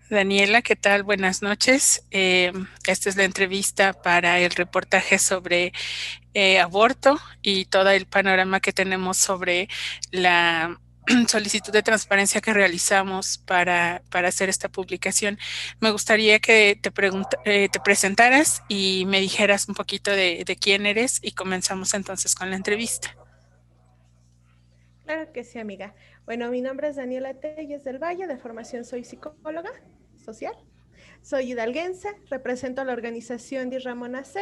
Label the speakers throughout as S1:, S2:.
S1: Daniela, ¿qué tal? Buenas noches. Esta es la entrevista para el reportaje sobre aborto y todo el panorama que tenemos sobre la solicitud de transparencia que realizamos para hacer esta publicación. Me gustaría que te presentaras y me dijeras un poquito de quién eres y comenzamos entonces con la entrevista.
S2: Claro que sí, amiga. Bueno, mi nombre es Daniela Telles del Valle, de formación soy psicóloga social. Soy hidalguense, represento a la organización Di Ramona C.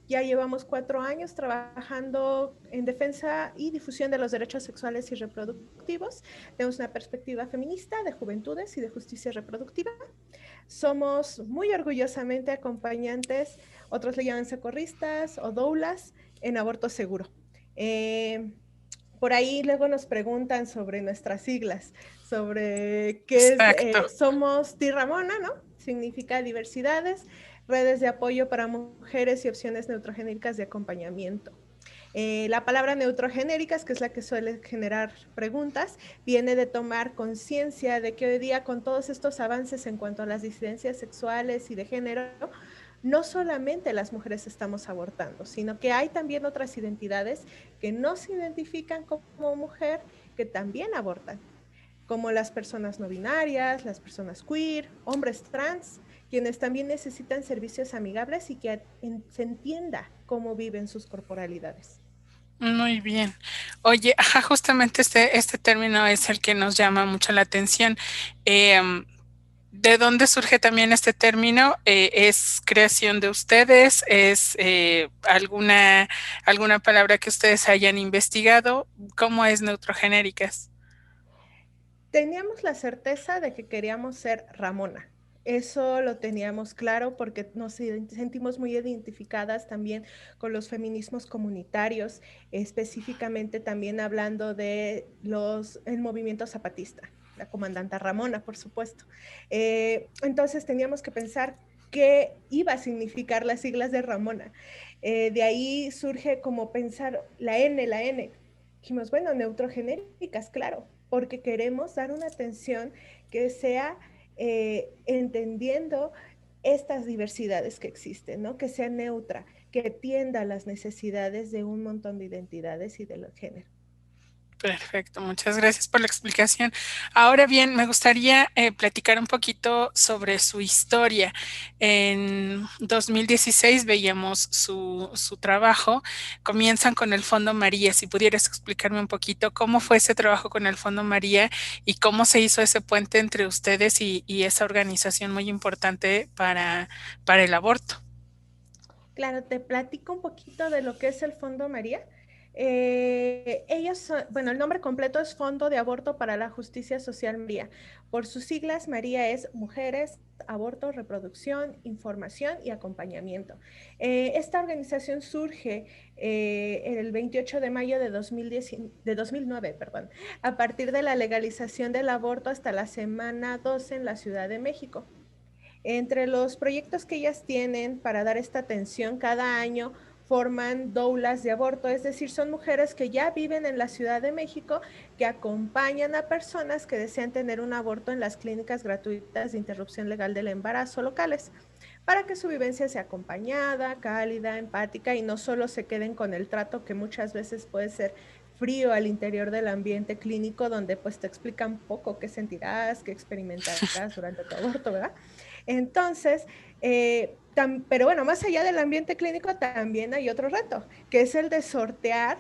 S2: Ya llevamos 4 años trabajando en defensa y difusión de los derechos sexuales y reproductivos. Tenemos una perspectiva feminista de juventudes y de justicia reproductiva. Somos muy orgullosamente acompañantes, otros le llaman socorristas o doulas, en aborto seguro. Eh, por ahí luego nos preguntan sobre nuestras siglas, sobre qué es,
S1: Exacto.
S2: somos TIRAMONA, ¿no? Significa diversidades, redes de apoyo para mujeres y opciones neutrogenéricas de acompañamiento. La palabra neutrogenéricas, que es la que suele generar preguntas, viene de tomar conciencia de que hoy día con todos estos avances en cuanto a las disidencias sexuales y de género, no solamente las mujeres estamos abortando, sino que hay también otras identidades que no se identifican como mujer, que también abortan, como las personas no binarias, las personas queer, hombres trans, quienes también necesitan servicios amigables y que se entienda cómo viven sus corporalidades.
S1: Muy bien. Oye, ajá, justamente este término es el que nos llama mucho la atención. Em, ¿De dónde surge también este término? ¿Es creación de ustedes? ¿Es alguna palabra que ustedes hayan investigado? ¿Cómo es neutrogenéricas?
S2: Teníamos la certeza de que queríamos ser Ramona. Eso lo teníamos claro porque nos sentimos muy identificadas también con los feminismos comunitarios, específicamente también hablando de el movimiento zapatista, la comandanta Ramona, por supuesto. Entonces teníamos que pensar qué iba a significar las siglas de Ramona. De ahí surge como pensar la N. Dijimos, bueno, neutrogenéricas, claro, porque queremos dar una atención que sea entendiendo estas diversidades que existen, ¿no? Que sea neutra, que atienda las necesidades de un montón de identidades y de los géneros.
S1: Perfecto, muchas gracias por la explicación. Ahora bien, me gustaría platicar un poquito sobre su historia. En 2016 veíamos su trabajo. Comienzan con el Fondo María. Si pudieras explicarme un poquito cómo fue ese trabajo con el Fondo María y cómo se hizo ese puente entre ustedes y esa organización muy importante para el aborto.
S2: Claro, te platico un poquito de lo que es el Fondo María. Bueno, el nombre completo es Fondo de Aborto para la Justicia Social María. Por sus siglas, María es Mujeres, Aborto, Reproducción, Información y Acompañamiento. Esta organización surge el 28 de mayo de 2009, perdón, a partir de la legalización del aborto hasta la semana 12 en la Ciudad de México. Entre los proyectos que ellas tienen para dar esta atención cada año, forman doulas de aborto, es decir, son mujeres que ya viven en la Ciudad de México, que acompañan a personas que desean tener un aborto en las clínicas gratuitas de interrupción legal del embarazo locales, para que su vivencia sea acompañada, cálida, empática y no solo se queden con el trato que muchas veces puede ser frío al interior del ambiente clínico, donde pues te explican poco qué sentirás, qué experimentarás durante tu aborto, ¿verdad? Entonces, pero bueno, más allá del ambiente clínico también hay otro reto, que es el de sortear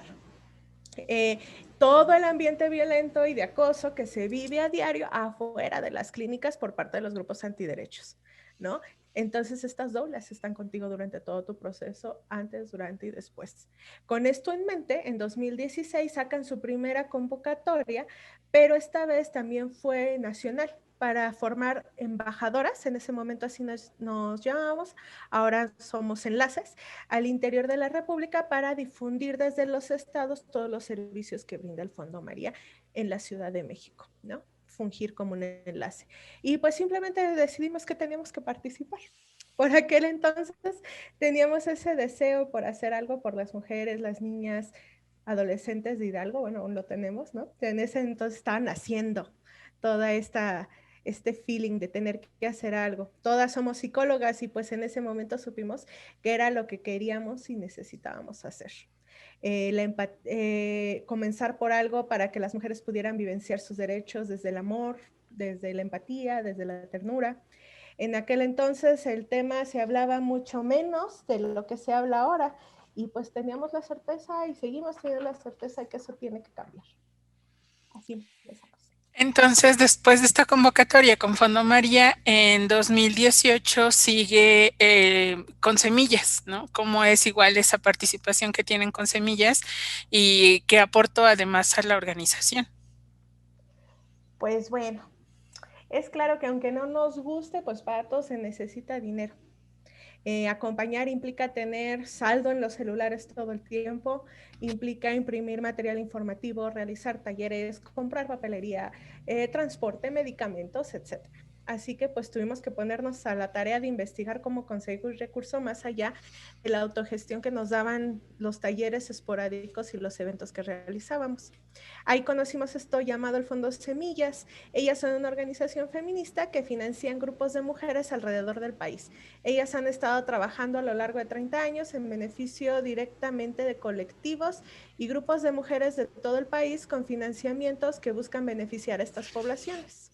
S2: eh, todo el ambiente violento y de acoso que se vive a diario afuera de las clínicas por parte de los grupos antiderechos, ¿no? Entonces, estas dobles están contigo durante todo tu proceso, antes, durante y después. Con esto en mente, en 2016 sacan su primera convocatoria, pero esta vez también fue nacional para formar embajadoras, en ese momento así nos llamamos, ahora somos enlaces, al interior de la República para difundir desde los estados todos los servicios que brinda el Fondo María en la Ciudad de México, ¿no? Fungir como un enlace. Y pues simplemente decidimos que teníamos que participar. Por aquel entonces teníamos ese deseo por hacer algo por las mujeres, las niñas, adolescentes de Hidalgo, bueno, aún lo tenemos, ¿no? En ese entonces estaban naciendo toda esta este feeling de tener que hacer algo. Todas somos psicólogas y pues en ese momento supimos que era lo que queríamos y necesitábamos hacer. Comenzar por algo para que las mujeres pudieran vivenciar sus derechos desde el amor, desde la empatía, desde la ternura. En aquel entonces el tema se hablaba mucho menos de lo que se habla ahora y pues teníamos la certeza y seguimos teniendo la certeza de que eso tiene que cambiar. Así empezamos.
S1: Entonces, después de esta convocatoria con Fondo María, en 2018 sigue con Semillas, ¿no? ¿Cómo es igual esa participación que tienen con Semillas y qué aportó además a la organización?
S2: Pues bueno, es claro que aunque no nos guste, pues para todo se necesita dinero. Acompañar implica tener saldo en los celulares todo el tiempo, implica imprimir material informativo, realizar talleres, comprar papelería, transporte, medicamentos, etcétera. Así que pues tuvimos que ponernos a la tarea de investigar cómo conseguir recursos más allá de la autogestión que nos daban los talleres esporádicos y los eventos que realizábamos. Ahí conocimos esto llamado el Fondo Semillas. Ellas son una organización feminista que financian grupos de mujeres alrededor del país. Ellas han estado trabajando a lo largo de 30 años en beneficio directamente de colectivos y grupos de mujeres de todo el país con financiamientos que buscan beneficiar a estas poblaciones.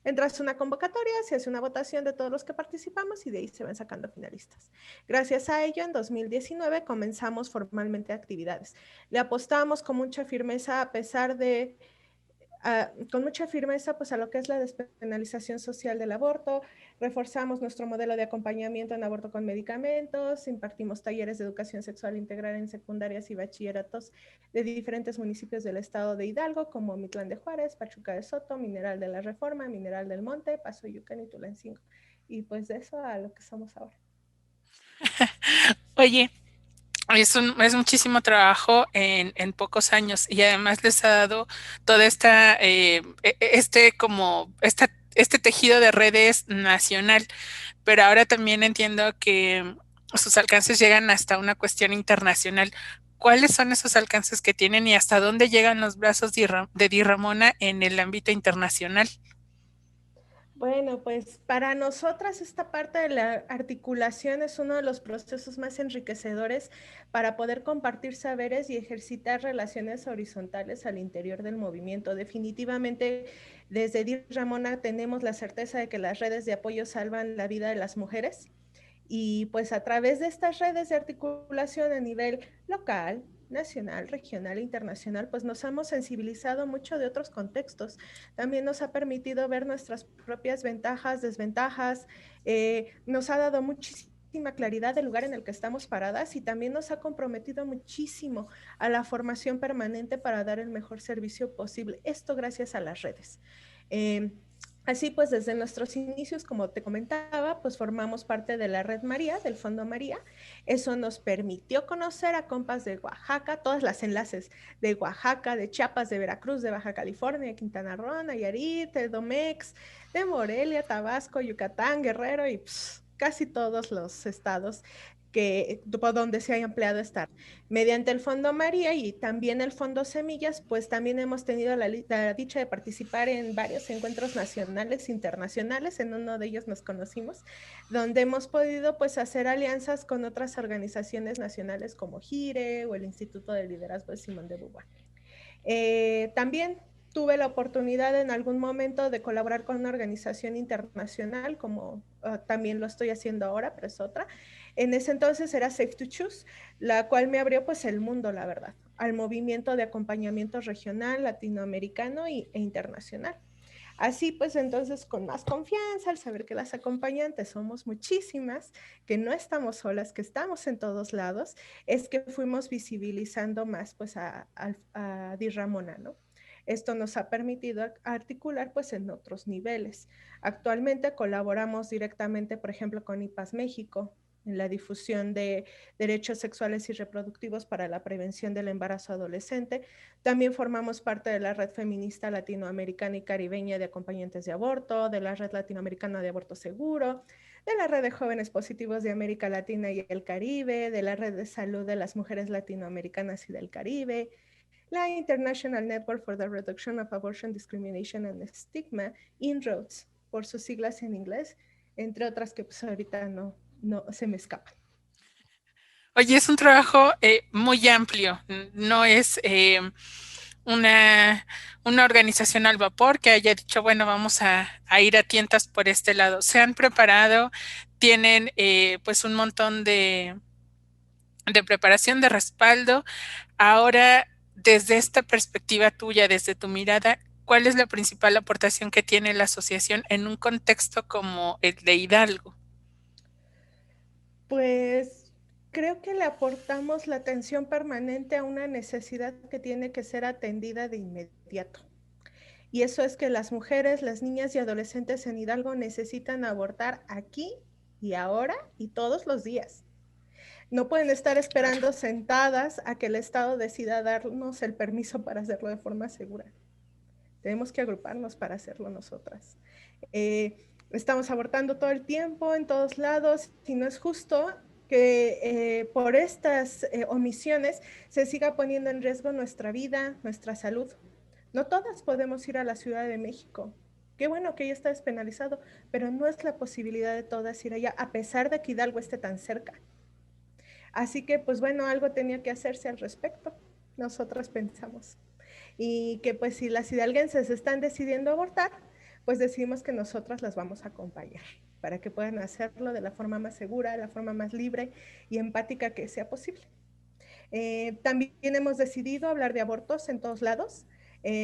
S2: Entras una convocatoria, se hace una votación de todos los que participamos y de ahí se van sacando finalistas. Gracias a ello, en 2019 comenzamos formalmente actividades. Le apostamos con mucha firmeza a pesar de con mucha firmeza pues, a lo que es la despenalización social del aborto, reforzamos nuestro modelo de acompañamiento en aborto con medicamentos, impartimos talleres de educación sexual integral en secundarias y bachilleratos de diferentes municipios del estado de Hidalgo, como Mitlán de Juárez, Pachuca de Soto, Mineral de la Reforma, Mineral del Monte, Paso Yucán y Tulancingo. Y pues de eso a lo que somos ahora.
S1: Oye, es muchísimo trabajo en pocos años y además les ha dado toda esta, este tejido de redes nacional, pero ahora también entiendo que sus alcances llegan hasta una cuestión internacional. ¿Cuáles son esos alcances que tienen y hasta dónde llegan los brazos de Di Ramona en el ámbito internacional?
S2: Bueno, pues para nosotras esta parte de la articulación es uno de los procesos más enriquecedores para poder compartir saberes y ejercitar relaciones horizontales al interior del movimiento. Definitivamente, desde Dir Ramona tenemos la certeza de que las redes de apoyo salvan la vida de las mujeres y pues a través de estas redes de articulación a nivel local, nacional, regional e internacional, pues nos hemos sensibilizado mucho de otros contextos. También nos ha permitido ver nuestras propias ventajas, desventajas, nos ha dado muchísima claridad del lugar en el que estamos paradas y también nos ha comprometido muchísimo a la formación permanente para dar el mejor servicio posible. Esto gracias a las redes. Así pues, desde nuestros inicios, como te comentaba, pues formamos parte de la Red María, del Fondo María. Eso nos permitió conocer a compas de Oaxaca, todos los enlaces de Oaxaca, de Chiapas, de Veracruz, de Baja California, de Quintana Roo, Nayarit, de Domex, de Morelia, Tabasco, Yucatán, Guerrero y casi todos los estados por donde se haya empleado estar. Mediante el Fondo María y también el Fondo Semillas, pues también hemos tenido la dicha de participar en varios encuentros nacionales e internacionales, en uno de ellos nos conocimos, donde hemos podido pues hacer alianzas con otras organizaciones nacionales como GIRE o el Instituto de Liderazgo de Simón de Beauvoir. También tuve la oportunidad en algún momento de colaborar con una organización internacional, como también lo estoy haciendo ahora, pero es otra. En ese entonces era Safe to Choose, la cual me abrió pues el mundo, la verdad, al movimiento de acompañamiento regional, latinoamericano e internacional. Así pues, entonces, con más confianza, al saber que las acompañantes somos muchísimas, que no estamos solas, que estamos en todos lados, es que fuimos visibilizando más pues a Di Ramona, ¿no? Esto nos ha permitido articular pues en otros niveles. Actualmente colaboramos directamente, por ejemplo, con IPAS México, en la difusión de derechos sexuales y reproductivos para la prevención del embarazo adolescente. También formamos parte de la Red Feminista Latinoamericana y Caribeña de Acompañantes de Aborto, de la Red Latinoamericana de Aborto Seguro, de la Red de Jóvenes Positivos de América Latina y el Caribe, de la Red de Salud de las Mujeres Latinoamericanas y del Caribe, la International Network for the Reduction of Abortion, Discrimination and Stigma, INROADS, por sus siglas en inglés, entre otras que pues ahorita no se me escapan.
S1: Oye, es un trabajo muy amplio, no es una, una organización al vapor que haya dicho, bueno, vamos a ir a tientas por este lado. Se han preparado, tienen pues un montón de preparación, de respaldo. Ahora, desde esta perspectiva tuya, desde tu mirada, ¿cuál es la principal aportación que tiene la asociación en un contexto como el de Hidalgo?
S2: Pues creo que le aportamos la atención permanente a una necesidad que tiene que ser atendida de inmediato. Y eso es que las mujeres, las niñas y adolescentes en Hidalgo necesitan abortar aquí y ahora y todos los días. No pueden estar
S1: Claro.
S2: esperando sentadas a que el Estado decida darnos el permiso para hacerlo de forma segura. Tenemos que agruparnos para hacerlo nosotras. Estamos abortando todo el tiempo, en todos lados, y no es justo que por estas omisiones se siga poniendo en riesgo nuestra vida, nuestra salud. No todas podemos ir a la Ciudad de México. Qué bueno que ya está despenalizado, pero no es la posibilidad de todas ir allá, a pesar de que Hidalgo esté tan cerca. Así que, pues bueno, algo tenía que hacerse al respecto. Nosotros pensamos. Y que pues si las hidalguenses están decidiendo abortar, pues decidimos que nosotras las vamos a acompañar para que puedan hacerlo de la forma más segura, de la forma más libre y empática que sea posible. También hemos decidido hablar de abortos en todos lados,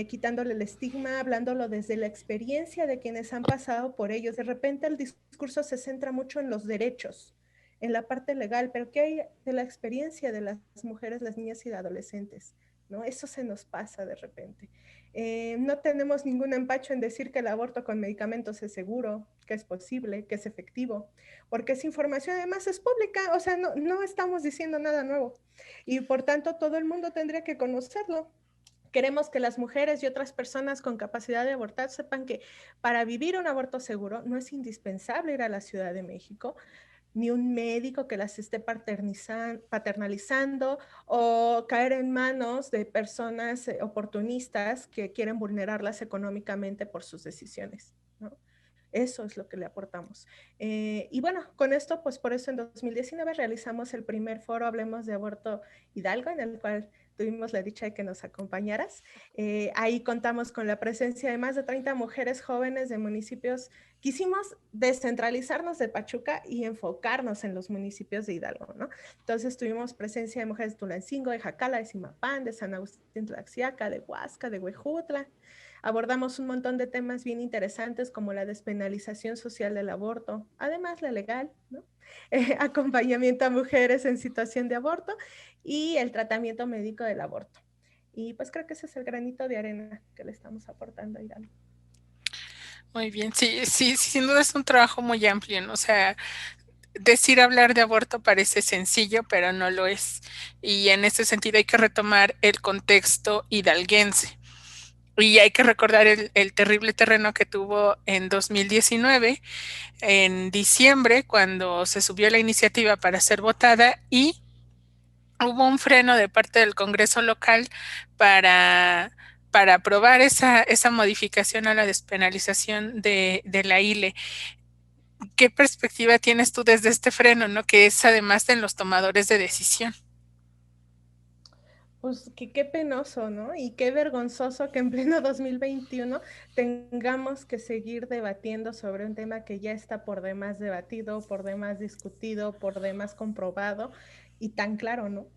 S2: quitándole el estigma, hablándolo desde la experiencia de quienes han pasado por ellos. De repente el discurso se centra mucho en los derechos, en la parte legal, pero ¿qué hay de la experiencia de las mujeres, las niñas y los adolescentes? ¿No? Eso se nos pasa de repente. No tenemos ningún empacho en decir que el aborto con medicamentos es seguro, que es posible, que es efectivo, porque esa información además es pública, o sea, no estamos diciendo nada nuevo y por tanto todo el mundo tendría que conocerlo. Queremos que las mujeres y otras personas con capacidad de abortar sepan que para vivir un aborto seguro no es indispensable ir a la Ciudad de México, ni un médico que las esté paternalizando o caer en manos de personas oportunistas que quieren vulnerarlas económicamente por sus decisiones, ¿no? Eso es lo que le aportamos. Y bueno, con esto, pues por eso en 2019 realizamos el primer foro Hablemos de Aborto Hidalgo, en el cual tuvimos la dicha de que nos acompañaras. Ahí contamos con la presencia de más de 30 mujeres jóvenes de municipios. Quisimos descentralizarnos de Pachuca y enfocarnos en los municipios de Hidalgo, ¿no? Entonces tuvimos presencia de mujeres de Tulancingo, de Jacala, de Zimapán, de San Agustín Tlaxiaca, de Huasca, de Huejutla. Abordamos un montón de temas bien interesantes como la despenalización social del aborto, además la legal, ¿no? Acompañamiento a mujeres en situación de aborto y el tratamiento médico del aborto. Y pues creo que ese es el granito de arena que le estamos aportando a Hidalgo.
S1: Muy bien, sí, sí, sí, sin duda es un trabajo muy amplio, ¿no? O sea, decir hablar de aborto parece sencillo, pero no lo es. Y en ese sentido hay que retomar el contexto hidalguense. Y hay que recordar el terrible terreno que tuvo en 2019, en diciembre, cuando se subió la iniciativa para ser votada y hubo un freno de parte del Congreso local para, para aprobar esa modificación a la despenalización de la ILE. ¿Qué perspectiva tienes tú desde este freno, no? Que es además en los tomadores de decisión.
S2: Pues que qué penoso, ¿no? Y qué vergonzoso que en pleno 2021 tengamos que seguir debatiendo sobre un tema que ya está por demás debatido, por demás discutido, por demás comprobado y tan claro, ¿no?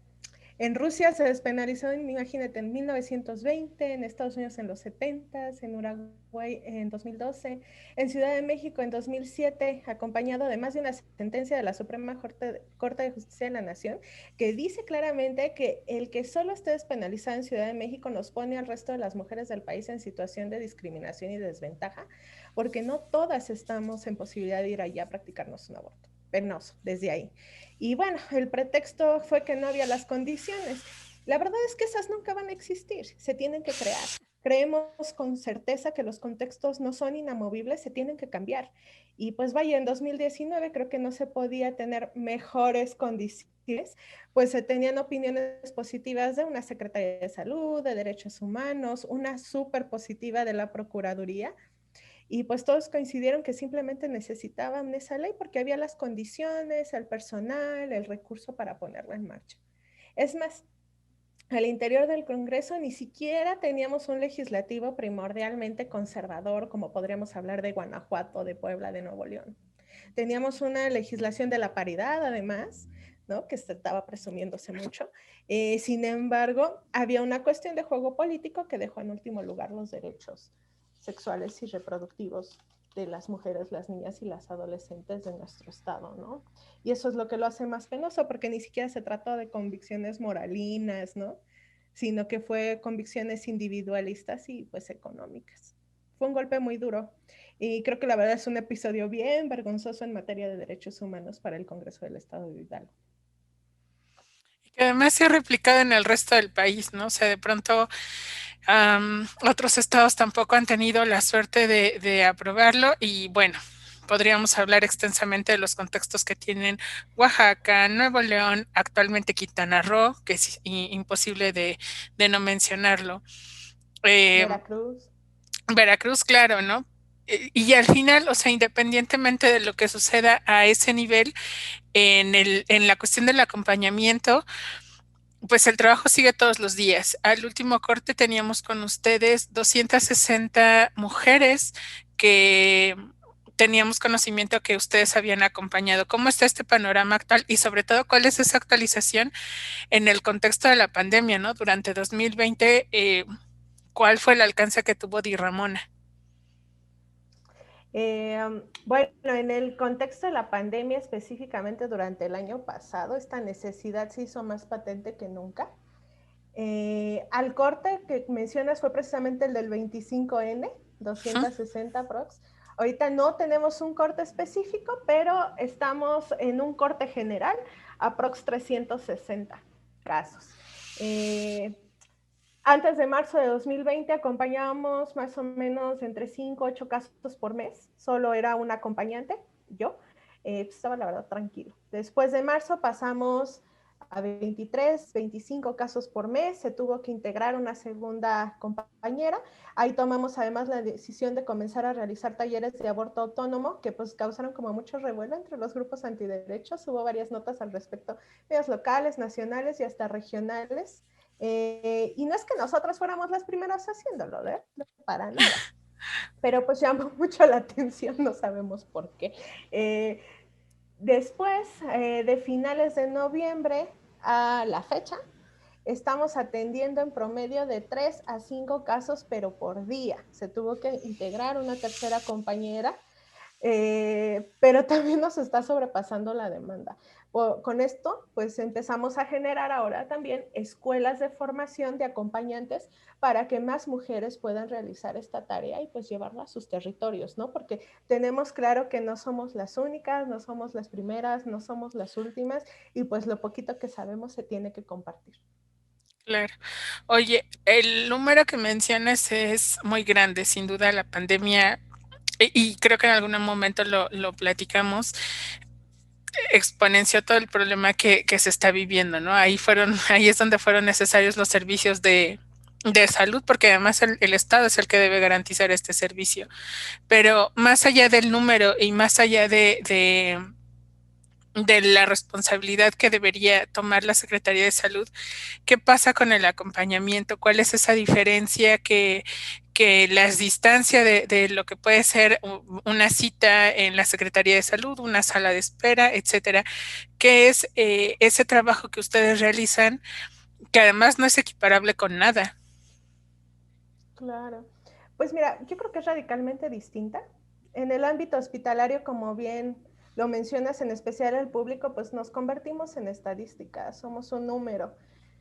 S2: En Rusia se despenalizó, imagínate, en 1920, en Estados Unidos en los 70, en Uruguay en 2012, en Ciudad de México en 2007, acompañado de más de una sentencia de la Suprema Corte de Justicia de la Nación, que dice claramente que el que solo esté despenalizado en Ciudad de México nos pone al resto de las mujeres del país en situación de discriminación y desventaja, porque no todas estamos en posibilidad de ir allá a practicarnos un aborto. Penoso, desde ahí. Y bueno, el pretexto fue que no había las condiciones. La verdad es que esas nunca van a existir, se tienen que crear. Creemos con certeza que los contextos no son inamovibles, se tienen que cambiar. Y pues vaya, en 2019 creo que no se podía tener mejores condiciones pues se tenían opiniones positivas de una Secretaría de Salud, de Derechos Humanos, una súper positiva de la Procuraduría, y pues todos coincidieron que simplemente necesitaban esa ley porque había las condiciones, el personal, el recurso para ponerla en marcha. Es más, al interior del Congreso ni siquiera teníamos un legislativo primordialmente conservador, como podríamos hablar de Guanajuato, de Puebla, de Nuevo León. Teníamos una legislación de la paridad, además, ¿no? Que estaba presumiéndose mucho. Sin embargo, había una cuestión de juego político que dejó en último lugar los derechos sexuales y reproductivos de las mujeres, las niñas y las adolescentes de nuestro estado, ¿no? Y eso es lo que lo hace más penoso, porque ni siquiera se trató de convicciones moralinas, ¿no? Sino que fue convicciones individualistas y pues económicas. Fue un golpe muy duro y creo que la verdad es un episodio bien vergonzoso en materia de derechos humanos para el Congreso del Estado de Hidalgo.
S1: Que además se ha replicado en el resto del país, ¿no? O sea, de pronto otros estados tampoco han tenido la suerte de aprobarlo y bueno, podríamos hablar extensamente de los contextos que tienen Oaxaca, Nuevo León, actualmente Quintana Roo, que es imposible de no mencionarlo. Eh,
S2: Veracruz.
S1: Veracruz, claro, ¿no? Y al final, o sea, independientemente de lo que suceda a ese nivel, en la cuestión del acompañamiento, pues el trabajo sigue todos los días. Al último corte teníamos con ustedes 260 mujeres que teníamos conocimiento que ustedes habían acompañado. ¿Cómo está este panorama actual? Y sobre todo, ¿cuál es esa actualización en el contexto de la pandemia, ¿no? Durante 2020, ¿cuál fue el alcance que tuvo Di Ramona?
S2: Bueno, en el contexto de la pandemia, específicamente durante el año pasado, esta necesidad se hizo más patente que nunca. Al corte que mencionas fue precisamente el del 25N,
S1: Ujú.
S2: 260 prox. Ahorita no tenemos un corte específico, pero estamos en un corte general, aprox 360 casos. Antes de marzo de 2020 acompañábamos más o menos entre 5 a 8 casos por mes, solo era un acompañante, yo, estaba la verdad tranquilo. Después de marzo pasamos a 23, 25 casos por mes, se tuvo que integrar una segunda compañera, ahí tomamos además la decisión de comenzar a realizar talleres de aborto autónomo, que pues causaron como mucho revuelo entre los grupos antiderechos, hubo varias notas al respecto, medios locales, nacionales y hasta regionales. Y no es que nosotros fuéramos las primeras haciéndolo, ¿eh? No, para nada. Pero pues llamó mucho la atención, no sabemos por qué. Después de finales de noviembre a la fecha, estamos atendiendo en promedio de 3 a 5 casos, pero por día. Se tuvo que integrar una tercera compañera, pero también nos está sobrepasando la demanda. Con esto, pues empezamos a generar ahora también escuelas de formación de acompañantes para que más mujeres puedan realizar esta tarea y pues llevarla a sus territorios, ¿no? Porque tenemos claro que no somos las únicas, no somos las primeras, no somos las últimas y pues lo poquito que sabemos se tiene que compartir.
S1: Claro. Oye, el número que mencionas es muy grande, sin duda la pandemia, y creo que en algún momento lo platicamos, exponenció todo el problema que se está viviendo, ¿no? Ahí es donde fueron necesarios los servicios de salud, porque además el Estado es el que debe garantizar este servicio. Pero más allá del número y más allá de la responsabilidad que debería tomar la Secretaría de Salud, ¿qué pasa con el acompañamiento? ¿Cuál es esa diferencia que las distancias de lo que puede ser una cita en la Secretaría de Salud, una sala de espera, etcétera? ¿Qué es ese trabajo que ustedes realizan, que además no es equiparable con nada?
S2: Claro. Pues mira, yo creo que es radicalmente distinta. En el ámbito hospitalario, como bien lo mencionas, en especial el público, pues nos convertimos en estadísticas, somos un número.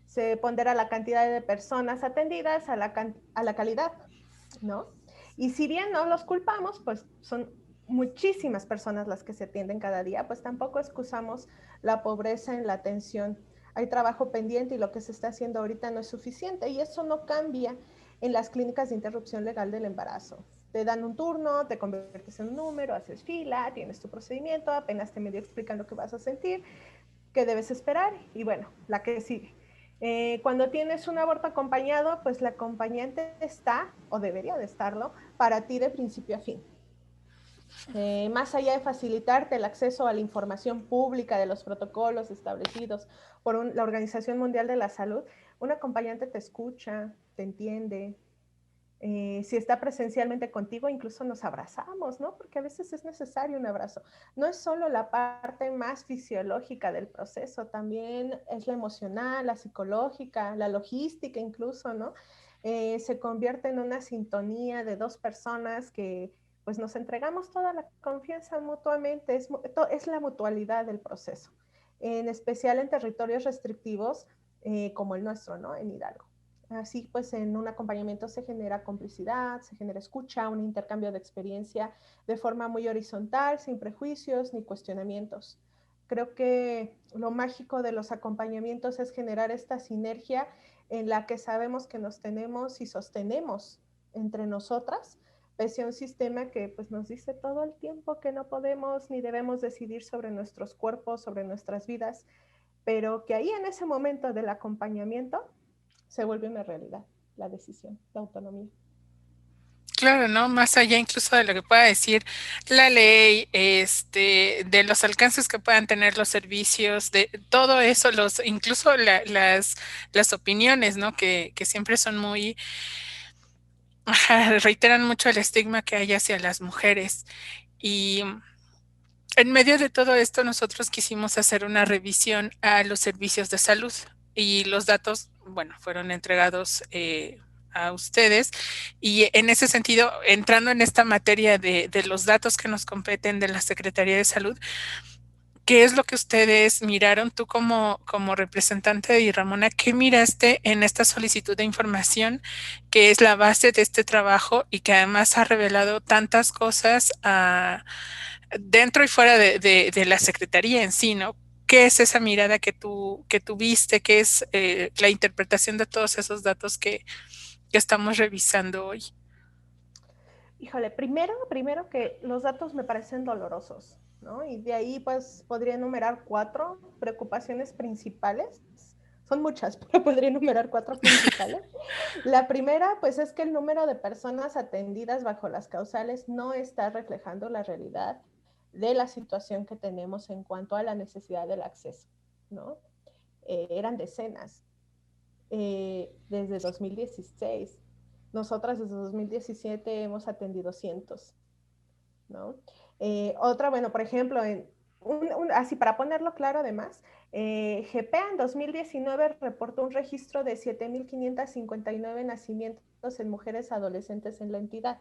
S2: Se pondera la cantidad de personas atendidas a la calidad, ¿no? Y si bien no los culpamos, pues son muchísimas personas las que se atienden cada día, pues tampoco excusamos la pobreza en la atención. Hay trabajo pendiente y lo que se está haciendo ahorita no es suficiente y eso no cambia en las clínicas de interrupción legal del embarazo. Te dan un turno, te conviertes en un número, haces fila, tienes tu procedimiento, apenas te medio explican lo que vas a sentir, ¿qué debes esperar? Y bueno, la que sigue. Cuando tienes un aborto acompañado, pues la acompañante está, o debería de estarlo, para ti de principio a fin. Más allá de facilitarte el acceso a la información pública de los protocolos establecidos por la Organización Mundial de la Salud, un acompañante te escucha, te entiende. Si está presencialmente contigo, incluso nos abrazamos, ¿no? Porque a veces es necesario un abrazo. No es solo la parte más fisiológica del proceso, también es la emocional, la psicológica, la logística incluso, ¿no? Se convierte en una sintonía de dos personas que pues nos entregamos toda la confianza mutuamente, es la mutualidad del proceso, en especial en territorios restrictivos como el nuestro, ¿no? En Hidalgo. Así pues en un acompañamiento se genera complicidad, se genera escucha, un intercambio de experiencia de forma muy horizontal, sin prejuicios ni cuestionamientos. Creo que lo mágico de los acompañamientos es generar esta sinergia en la que sabemos que nos tenemos y sostenemos entre nosotras, pese a un sistema que pues, nos dice todo el tiempo que no podemos ni debemos decidir sobre nuestros cuerpos, sobre nuestras vidas, pero que ahí en ese momento del acompañamiento se vuelve una realidad, la decisión, la autonomía.
S1: Claro, ¿no? Más allá incluso de lo que pueda decir la ley, de los alcances que puedan tener los servicios, de todo eso, incluso las opiniones, ¿no? Que siempre son muy, ajá, reiteran mucho el estigma que hay hacia las mujeres. Y en medio de todo esto, nosotros quisimos hacer una revisión a los servicios de salud y los datos, bueno, fueron entregados a ustedes. Y en ese sentido, entrando en esta materia de los datos que nos competen de la Secretaría de Salud, ¿qué es lo que ustedes miraron tú como representante de Ramona? ¿Qué miraste en esta solicitud de información que es la base de este trabajo y que además ha revelado tantas cosas dentro y fuera de la Secretaría en sí, ¿no? ¿Qué es esa mirada que tú viste? ¿Qué es la interpretación de todos esos datos que estamos revisando hoy?
S2: Híjole, primero que los datos me parecen dolorosos, ¿no? Y de ahí pues podría enumerar cuatro preocupaciones principales. Son muchas, pero podría enumerar cuatro principales. La primera, pues es que el número de personas atendidas bajo las causales no está reflejando la realidad de la situación que tenemos en cuanto a la necesidad del acceso, ¿no? Eran decenas desde 2016. Nosotras desde 2017 hemos atendido cientos, ¿no? Otra, bueno, por ejemplo, así para ponerlo claro además, GPA en 2019 reportó un registro de 7.559 nacimientos en mujeres adolescentes en la entidad.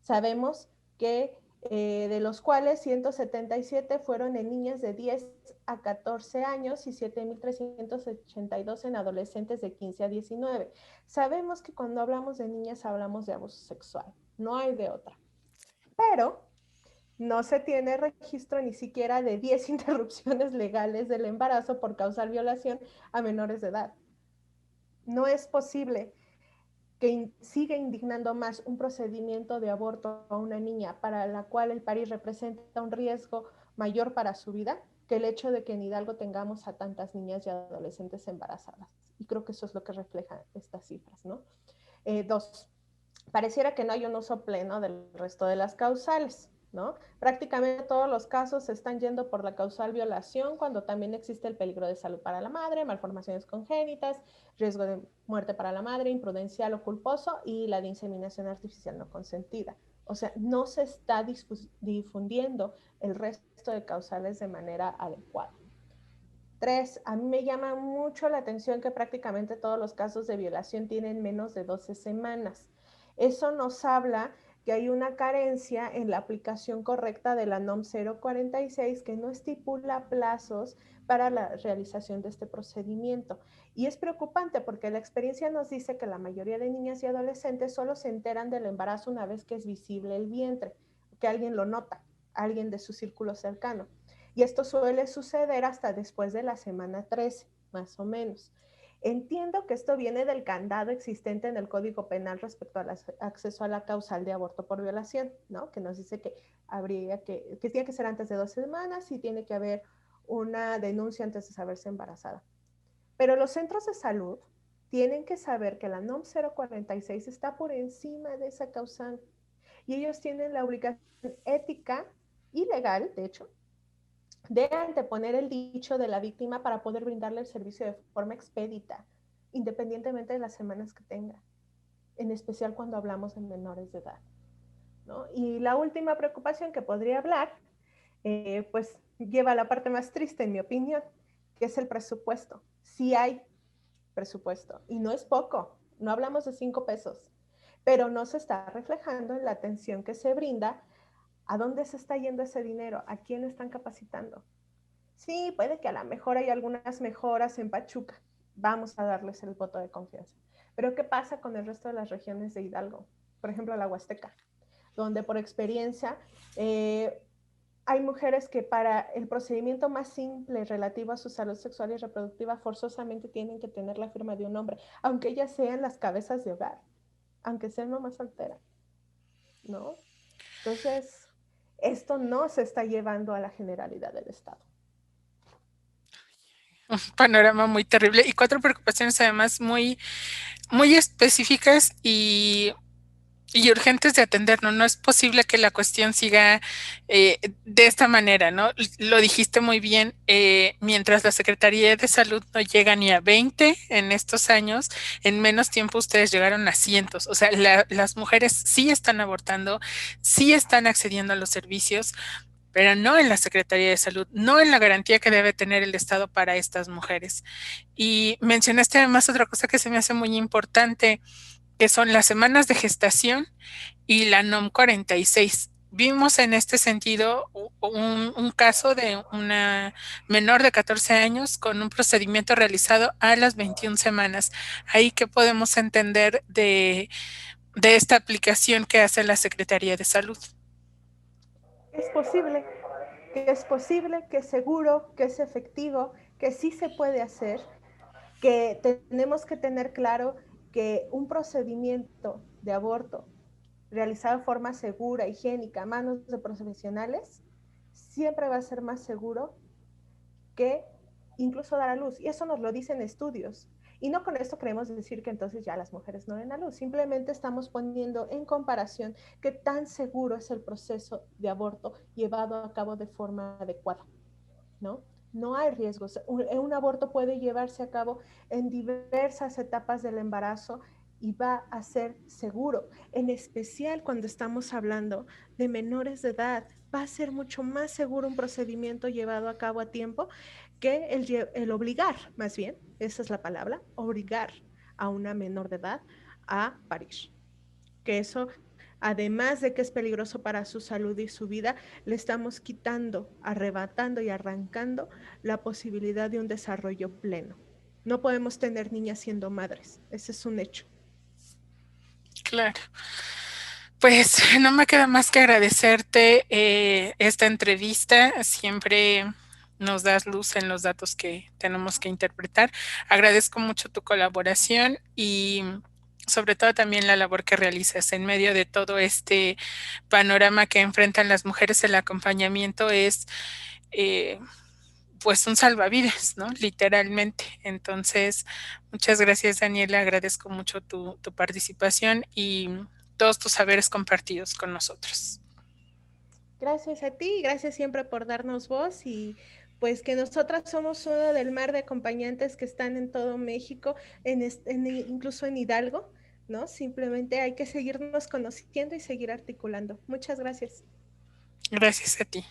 S2: Sabemos que de los cuales 177 fueron en niñas de 10 a 14 años y 7.382 en adolescentes de 15 a 19. Sabemos que cuando hablamos de niñas hablamos de abuso sexual, no hay de otra. Pero no se tiene registro ni siquiera de 10 interrupciones legales del embarazo por causal violación a menores de edad. No es posible que siga indignando más un procedimiento de aborto a una niña para la cual el parir representa un riesgo mayor para su vida que el hecho de que en Hidalgo tengamos a tantas niñas y adolescentes embarazadas. Y creo que eso es lo que reflejan estas cifras, ¿no? Dos, pareciera que no hay un uso pleno del resto de las causales, ¿no? Prácticamente todos los casos se están yendo por la causal violación, cuando también existe el peligro de salud para la madre, malformaciones congénitas, riesgo de muerte para la madre, imprudencial o culposo, y la de inseminación artificial no consentida. O sea, no se está difundiendo el resto de causales de manera adecuada. Tres, a mí me llama mucho la atención que prácticamente todos los casos de violación tienen menos de 12 semanas. Eso nos habla que hay una carencia en la aplicación correcta de la NOM 046 que no estipula plazos para la realización de este procedimiento. Y es preocupante porque la experiencia nos dice que la mayoría de niñas y adolescentes solo se enteran del embarazo una vez que es visible el vientre, que alguien lo nota, alguien de su círculo cercano. Y esto suele suceder hasta después de la semana 13, más o menos. Entiendo que esto viene del candado existente en el Código Penal respecto al acceso a la causal de aborto por violación, ¿no? Que nos dice que tiene que ser antes de 12 semanas y tiene que haber una denuncia antes de saberse embarazada. Pero los centros de salud tienen que saber que la NOM 046 está por encima de esa causal y ellos tienen la obligación ética y legal, de hecho, de anteponer el dicho de la víctima para poder brindarle el servicio de forma expedita, independientemente de las semanas que tenga, en especial cuando hablamos de menores de edad, ¿no? Y la última preocupación que podría hablar, pues lleva a la parte más triste, en mi opinión, que es el presupuesto. Sí hay presupuesto, y no es poco, no hablamos de 5 pesos, pero no se está reflejando en la atención que se brinda. ¿A dónde se está yendo ese dinero? ¿A quién están capacitando? Sí, puede que a lo mejor hay algunas mejoras en Pachuca. Vamos a darles el voto de confianza. Pero ¿qué pasa con el resto de las regiones de Hidalgo? Por ejemplo, la Huasteca, donde por experiencia hay mujeres que para el procedimiento más simple relativo a su salud sexual y reproductiva forzosamente tienen que tener la firma de un hombre, aunque ellas sean las cabezas de hogar, aunque sean mamás solteras, ¿no? Entonces, esto no se está llevando a la generalidad del Estado.
S1: Un panorama muy terrible y 4 preocupaciones además muy, muy específicas y urgentes de atender, ¿no? No es posible que la cuestión siga de esta manera, ¿no? Lo dijiste muy bien, mientras la Secretaría de Salud no llega ni a 20 en estos años, en menos tiempo ustedes llegaron a cientos. O sea, las mujeres sí están abortando, sí están accediendo a los servicios, pero no en la Secretaría de Salud, no en la garantía que debe tener el Estado para estas mujeres. Y mencionaste además otra cosa que se me hace muy importante, que son las semanas de gestación y la NOM 46. Vimos en este sentido un caso de una menor de 14 años con un procedimiento realizado a las 21 semanas. Ahí que podemos entender de esta aplicación que hace la Secretaría de Salud.
S2: Es posible, que es seguro, que es efectivo, que sí se puede hacer, que tenemos que tener claro que un procedimiento de aborto realizado de forma segura, higiénica, a manos de profesionales, siempre va a ser más seguro que incluso dar a luz. Y eso nos lo dicen estudios. Y no con esto queremos decir que entonces ya las mujeres no den a luz. Simplemente estamos poniendo en comparación qué tan seguro es el proceso de aborto llevado a cabo de forma adecuada, ¿no? No hay riesgos. Un aborto puede llevarse a cabo en diversas etapas del embarazo y va a ser seguro, en especial cuando estamos hablando de menores de edad. Va a ser mucho más seguro un procedimiento llevado a cabo a tiempo que el obligar, más bien, esa es la palabra, obligar a una menor de edad a parir. Que eso, además de que es peligroso para su salud y su vida, le estamos quitando, arrebatando y arrancando la posibilidad de un desarrollo pleno. No podemos tener niñas siendo madres, ese es un hecho.
S1: Claro. Pues no me queda más que agradecerte esta entrevista. Siempre nos das luz en los datos que tenemos que interpretar. Agradezco mucho tu colaboración y sobre todo también la labor que realizas en medio de todo este panorama que enfrentan las mujeres. El acompañamiento es eh, pues un salvavidas, ¿no? Literalmente. Entonces, muchas gracias, Daniela. Agradezco mucho tu participación y todos tus saberes compartidos con nosotros.
S2: Gracias a ti, gracias siempre por darnos voz y pues que nosotras somos uno del mar de acompañantes que están en todo México, incluso en Hidalgo, ¿no? Simplemente hay que seguirnos conociendo y seguir articulando. Muchas gracias.
S1: Gracias a ti.